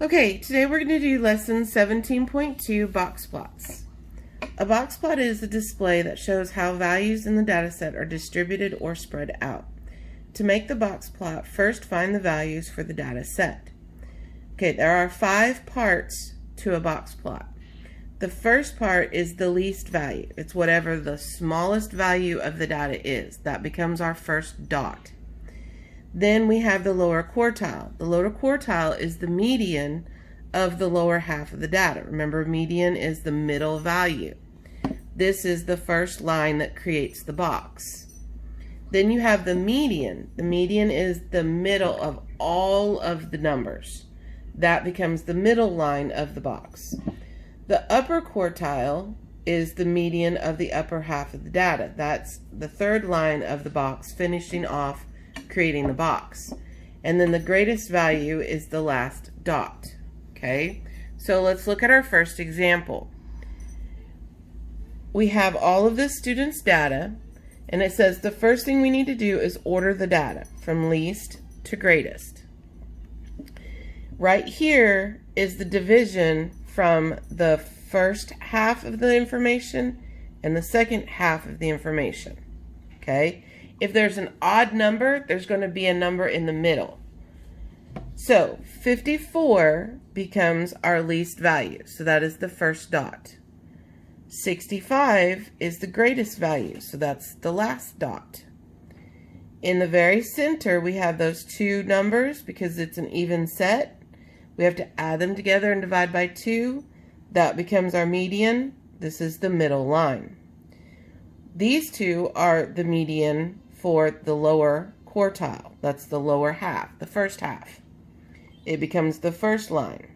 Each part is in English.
Okay, today we're going to do lesson 17.2, box plots. A box plot is a display that shows how values in the dataset are distributed or spread out. To make the box plot, first find the values for the data set. Okay, there are 5 parts to a box plot. The first part is the least value. It's whatever the smallest value of the data is. That becomes our first dot. Then we have the lower quartile. The lower quartile is the median of the lower half of the data. Remember, median is the middle value. This is the first line that creates the box. Then you have the median. The median is the middle of all of the numbers. That becomes the middle line of the box. The upper quartile is the median of the upper half of the data. That's the third line of the box, finishing off creating the box. And then the greatest value is the last dot. Okay, so let's look at our first example. We have all of the students' data, and it says the first thing we need to do is order the data from least to greatest. Right here is the division from the first half of the information and the second half of the information. Okay, if there's an odd number, there's going to be a number in the middle. So 54 becomes our least value, so that is the first dot. 65 is the greatest value, so that's the last dot. In the very center, we have those two numbers because it's an even set. We have to add them together and divide by 2. That becomes our median. This is the middle line. These two are the median for the lower quartile. That's the lower half, the first half. It becomes the first line.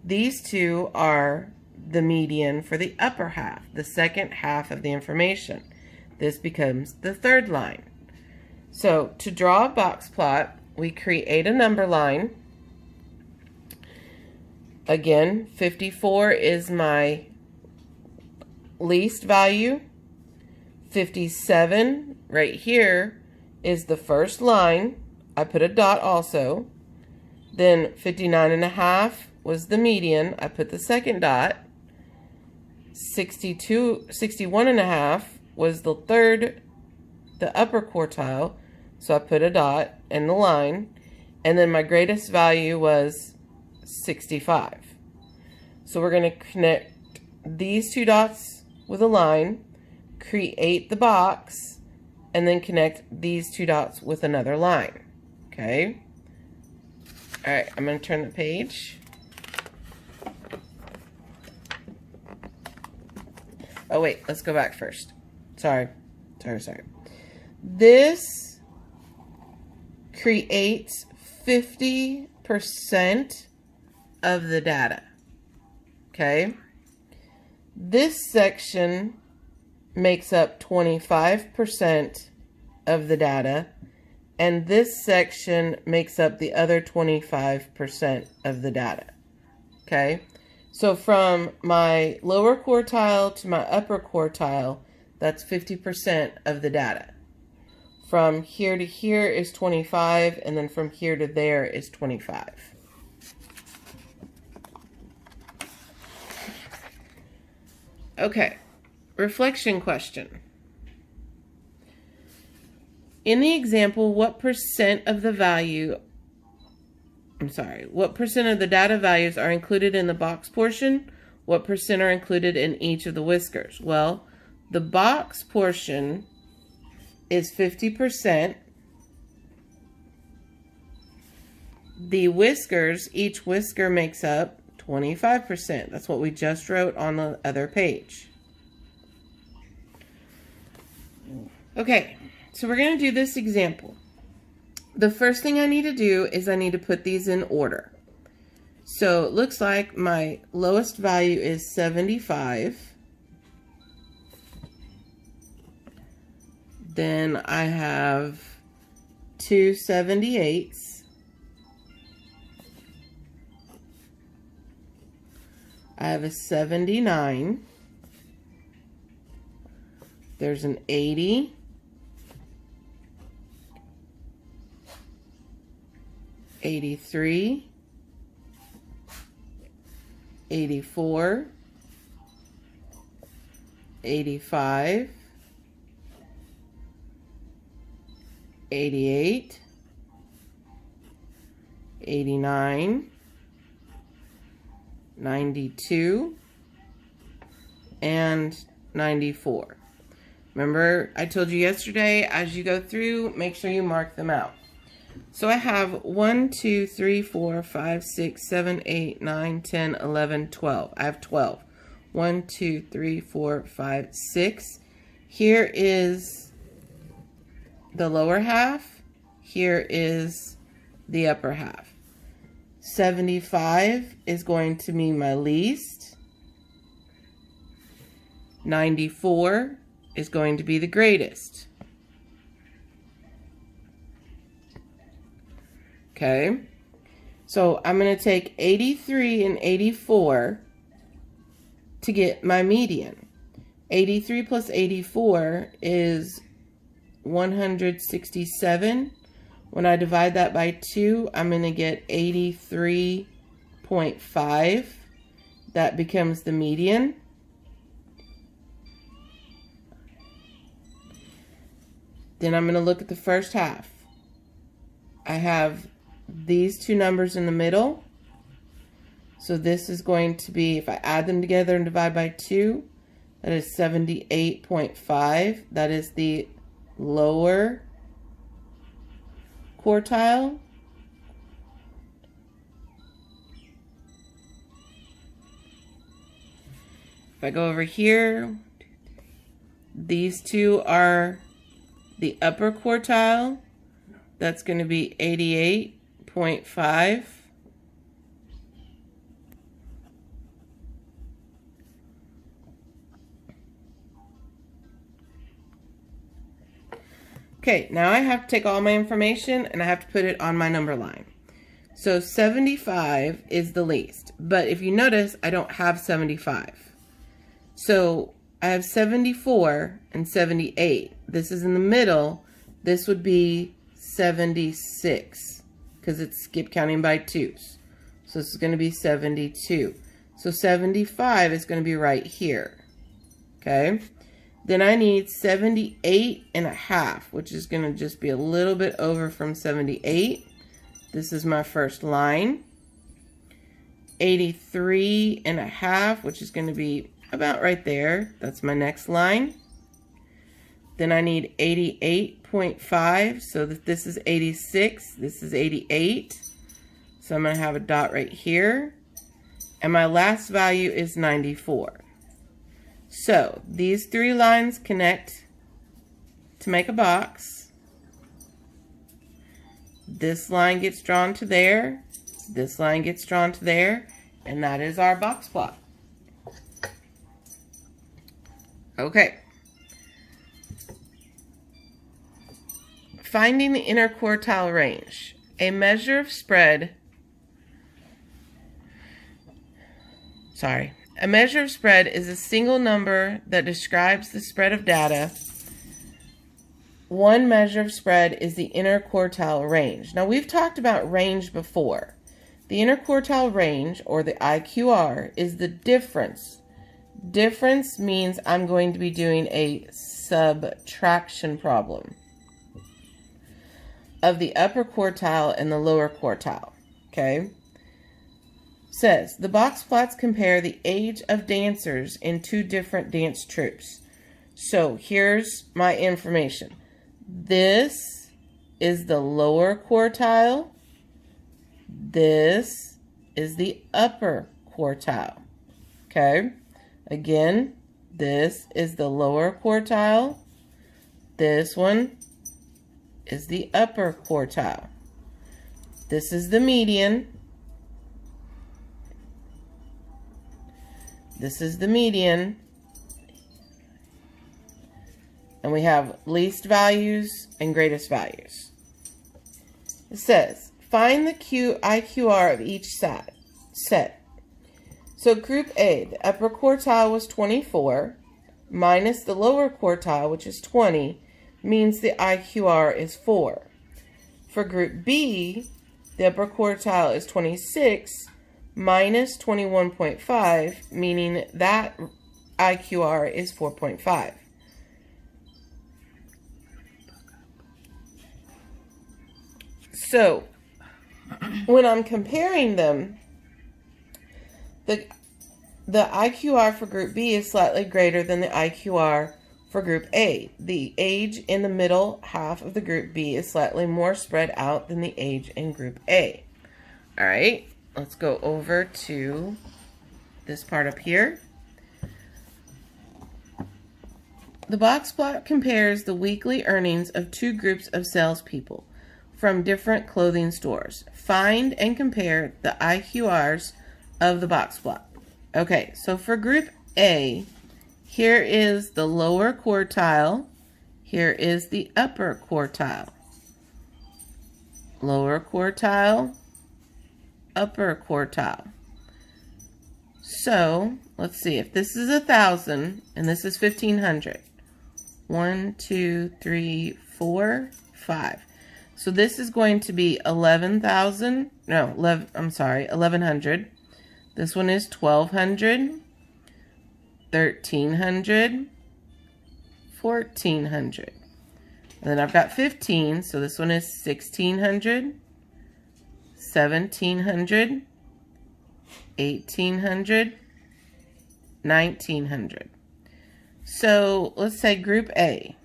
These two are the median for the upper half, the second half of the information. This becomes the third line. So to draw a box plot, we create a number line. Again, 54 is my least value. 57 right here is the first line. I put a dot also. Then 59.5 was the median. I put the second dot. 61.5 was the third, the upper quartile. So I put a dot and the line. And then my greatest value was 65. So we're going to connect these two dots with a line, create the box, and then connect these two dots with another line. Okay? Alright, I'm going to turn the page. Oh wait, let's go back first. Sorry. This creates 50% of the data. Okay? This section makes up 25% of the data, and this section makes up the other 25% of the data. Okay? So from my lower quartile to my upper quartile, that's 50% of the data. From here to here is 25, and then from here to there is 25. Okay, reflection question. In the example, what percent of the data values are included in the box portion? What percent are included in each of the whiskers? Well, the box portion is 50%. The whiskers, each whisker makes up 25%. That's what we just wrote on the other page. Okay, so we're going to do this example. The first thing I need to do is I need to put these in order. So it looks like my lowest value is 75. Then I have 2 78s. I have a 79. There's an 80. 83, 84, 85, 88, 89, 92, and 94. Remember, I told you yesterday, as you go through, make sure you mark them out. So I have 1, 2, 3, 4, 5, 6, 7, 8, 9, 10, 11, 12. I have 12. 1, 2, 3, 4, 5, 6. Here is the lower half. Here is the upper half. 75 is going to be my least. 94 is going to be the greatest. Okay, so I'm going to take 83 and 84 to get my median. 83 plus 84 is 167. When I divide that by 2, I'm going to get 83.5. That becomes the median. Then I'm going to look at the first half. I have these two numbers in the middle. So this is going to be, if I add them together and divide by 2, that is 78.5. That is the lower quartile. If I go over here, these two are the upper quartile. That's going to be 88.5. Okay, now I have to take all my information and I have to put it on my number line. So 75 is the least, but if you notice, I don't have 75. So I have 74 and 78. This is in the middle. This would be 76 because it's skip counting by 2s. So this is going to be 72. So 75 is going to be right here. Okay. Then I need 78.5, which is going to just be a little bit over from 78. This is my first line. 83.5, which is going to be about right there. That's my next line. Then I need 88.5, so that this is 86, this is 88. So I'm going to have a dot right here. And my last value is 94. So these three lines connect to make a box. This line gets drawn to there. This line gets drawn to there. And that is our box plot. Okay. Finding the interquartile range. A measure of spread. A measure of spread is a single number that describes the spread of data. One measure of spread is the interquartile range. Now, we've talked about range before. The interquartile range, or the IQR, is the difference. Difference means I'm going to be doing a subtraction problem of the upper quartile and the lower quartile. Okay? Says, the box plots compare the age of dancers in two different dance troupes. So here's my information. This is the lower quartile. This is the upper quartile. Okay? Again, this is the lower quartile. This one is the upper quartile. This is the median. This is the median. And we have least values and greatest values. It says, find the IQR of each set. So group A, the upper quartile was 24, minus the lower quartile, which is 20, means the IQR is 4. For group B, the upper quartile is 26, minus 21.5, meaning that IQR is 4.5. So, when I'm comparing them, the IQR for Group B is slightly greater than the IQR for Group A. The age in the middle half of the Group B is slightly more spread out than the age in Group A. All right, let's go over to this part up here. The box plot compares the weekly earnings of two groups of salespeople from different clothing stores. Find and compare the IQRs of the box plot. Okay, so for Group A, here is the lower quartile. Here is the upper quartile. Lower quartile, upper quartile. So, let's see, if this is 1,000 and this is 1,500. 1, 2, 3, 4, 5. So this is going to be 11,000. No, 1,100. This one is 1,200, 1,300, 1,400. And then I've got 15, so this one is 1,600, 1,700, 1,800, 1,900. So let's say Group A.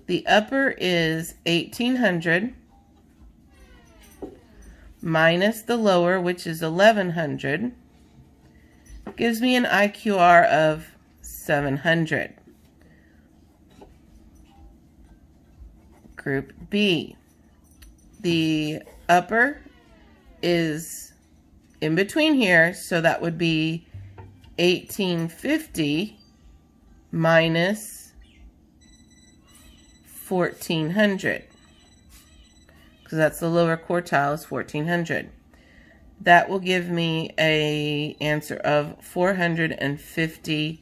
The upper is 1,800 minus the lower, which is 1,100, gives me an IQR of 700. Group B. The upper is in between here, so that would be 1,850 minus 1,400, because that's the lower quartile is 1,400. That will give me a answer of $450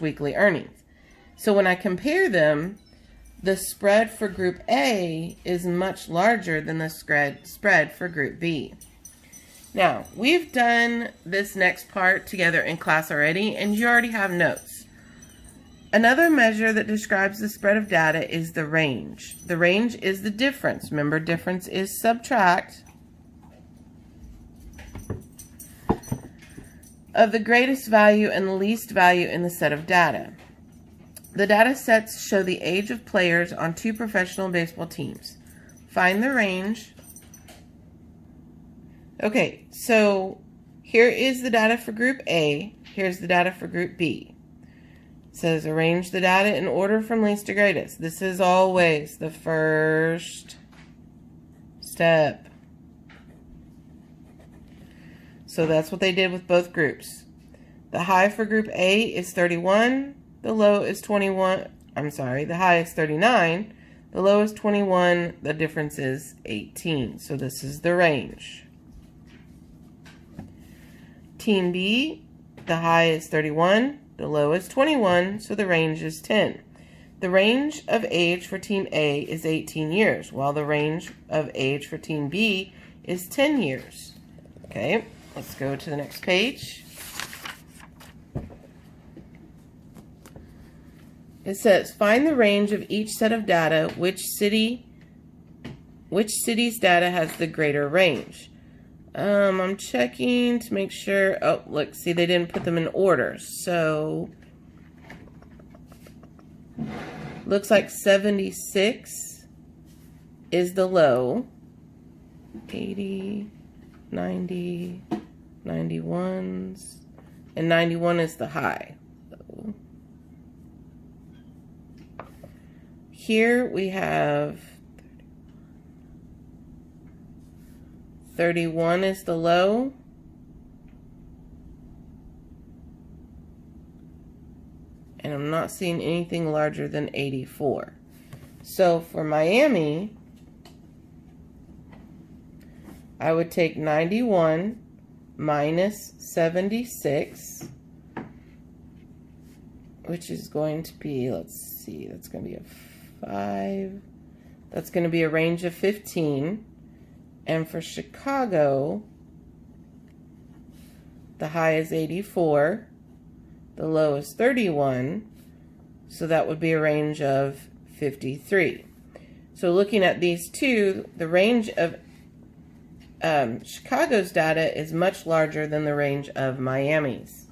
weekly earnings. So when I compare them, the spread for Group A is much larger than the spread for Group B. Now, we've done this next part together in class already, and you already have notes. Another measure that describes the spread of data is the range. The range is the difference. Remember, difference is subtract of the greatest value and the least value in the set of data. The data sets show the age of players on two professional baseball teams. Find the range. Okay, so here is the data for Group A. Here's the data for Group B. It says arrange the data in order from least to greatest. This is always the first step. So that's what they did with both groups. The high for Group A is 31. The low is 21. I'm sorry, the high is 39. The low is 21. The difference is 18. So this is the range. Team B, the high is 31. The low is 21, so the range is 10. The range of age for Team A is 18 years, while the range of age for Team B is 10 years. Okay, let's go to the next page. It says, find the range of each set of data. Which city's data has the greater range? I'm checking to make sure. Oh, look, see, they didn't put them in order. So, looks like 76 is the low. 80, 90, 91s, and 91 is the high. So, here we have 31 is the low. And I'm not seeing anything larger than 84. So for Miami, I would take 91 minus 76, which is going to be, let's see, that's going to be a 5. that's going to be a range of 15. And for Chicago, the high is 84, the low is 31, so that would be a range of 53. So looking at these two, the range of Chicago's data is much larger than the range of Miami's.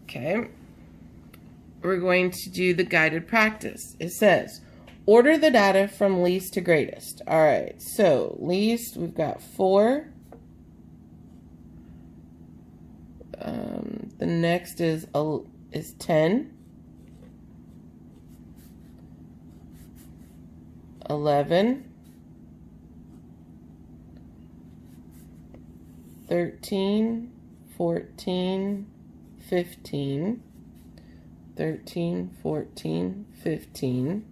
Okay, we're going to do the guided practice. It says, order the data from least to greatest. All right, so least, we've got 4. The next is 10. 11. 13, 14, 15. 13, 14, 15.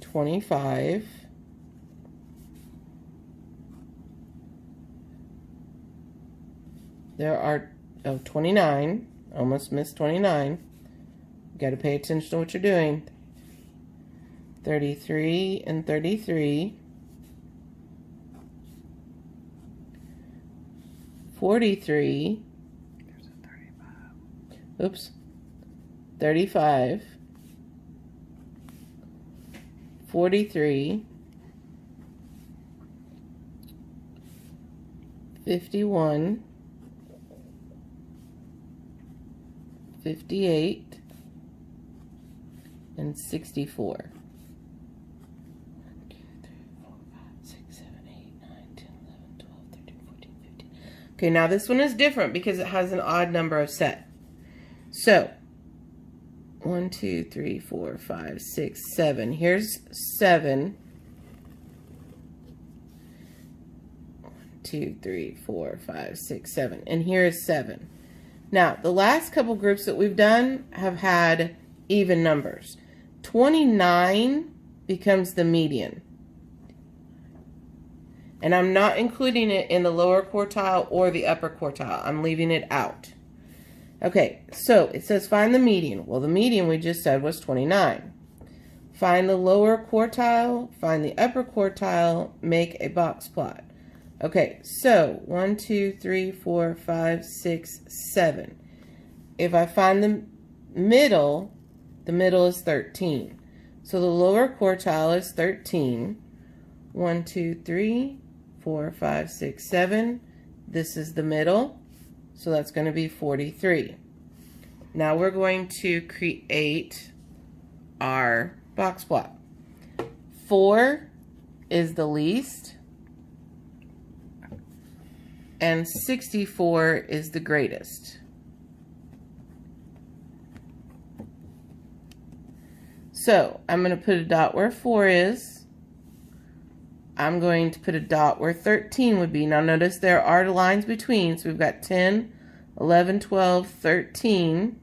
25. There are 29. Almost missed 29. Got to pay attention to what you're doing. 33 and 33. 43. There's a 35. Oops. 35. 43. 51. 58. And 64. 1, 2, 3, 4, 5, 6, 7, 8, 9, 10, 11, 12, 13, 14, 15. Okay, now this one is different because it has an odd number of set. So, 1, 2, 3, 4, 5, 6, 7. Here's 7. 1, 2, 3, 4, 5, 6, 7. And here is 7. Now, the last couple groups that we've done have had even numbers. 29 becomes the median. And I'm not including it in the lower quartile or the upper quartile. I'm leaving it out. Okay, so it says find the median. Well, the median we just said was 29. Find the lower quartile, find the upper quartile, make a box plot. Okay, so 1, 2, 3, 4, 5, 6, 7. If I find the middle is 13. So the lower quartile is 13. 1, 2, 3, 4, 5, 6, 7. This is the middle. So that's going to be 43. Now we're going to create our box plot. 4 is the least. And 64 is the greatest. So I'm going to put a dot where 4 is. I'm going to put a dot where 13 would be. Now notice there are lines between. So we've got 10, 11, 12, 13.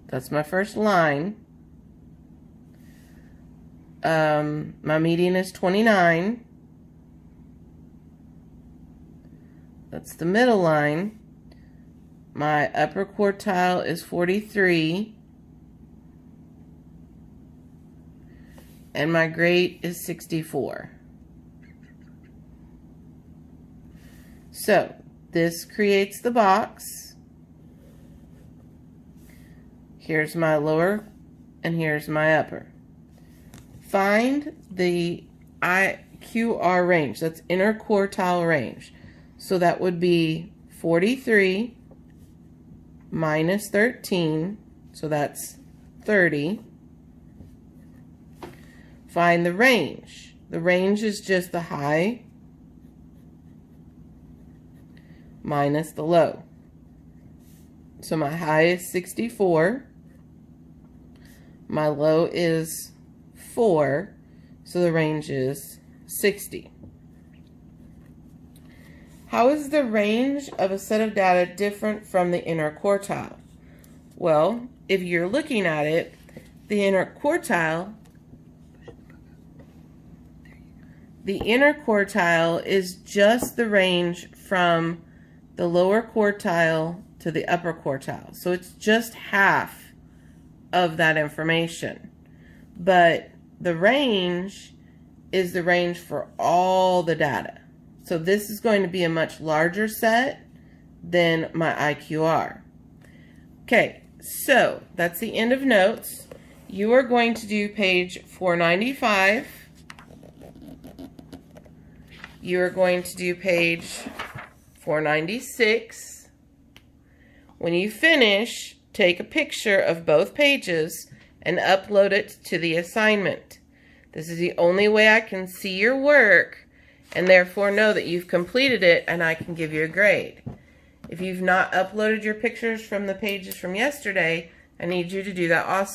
That's my first line. My median is 29. That's the middle line. My upper quartile is 43. And my grade is 64. So this creates the box. Here's my lower and here's my upper. Find the IQR range. That's inner quartile range. So that would be 43 minus 13. So that's 30. Find the range. The range is just the high minus the low. So my high is 64. My low is 4. So the range is 60. How is the range of a set of data different from the inner quartile? Well, if you're looking at it, the inner quartile is just the range from the lower quartile to the upper quartile. So it's just half of that information. But the range is the range for all the data. So this is going to be a much larger set than my IQR. Okay, so that's the end of notes. You are going to do page 495. You are going to do page 496. When you finish, take a picture of both pages and upload it to the assignment. This is the only way I can see your work and therefore know that you've completed it and I can give you a grade. If you've not uploaded your pictures from the pages from yesterday, I need you to do that also.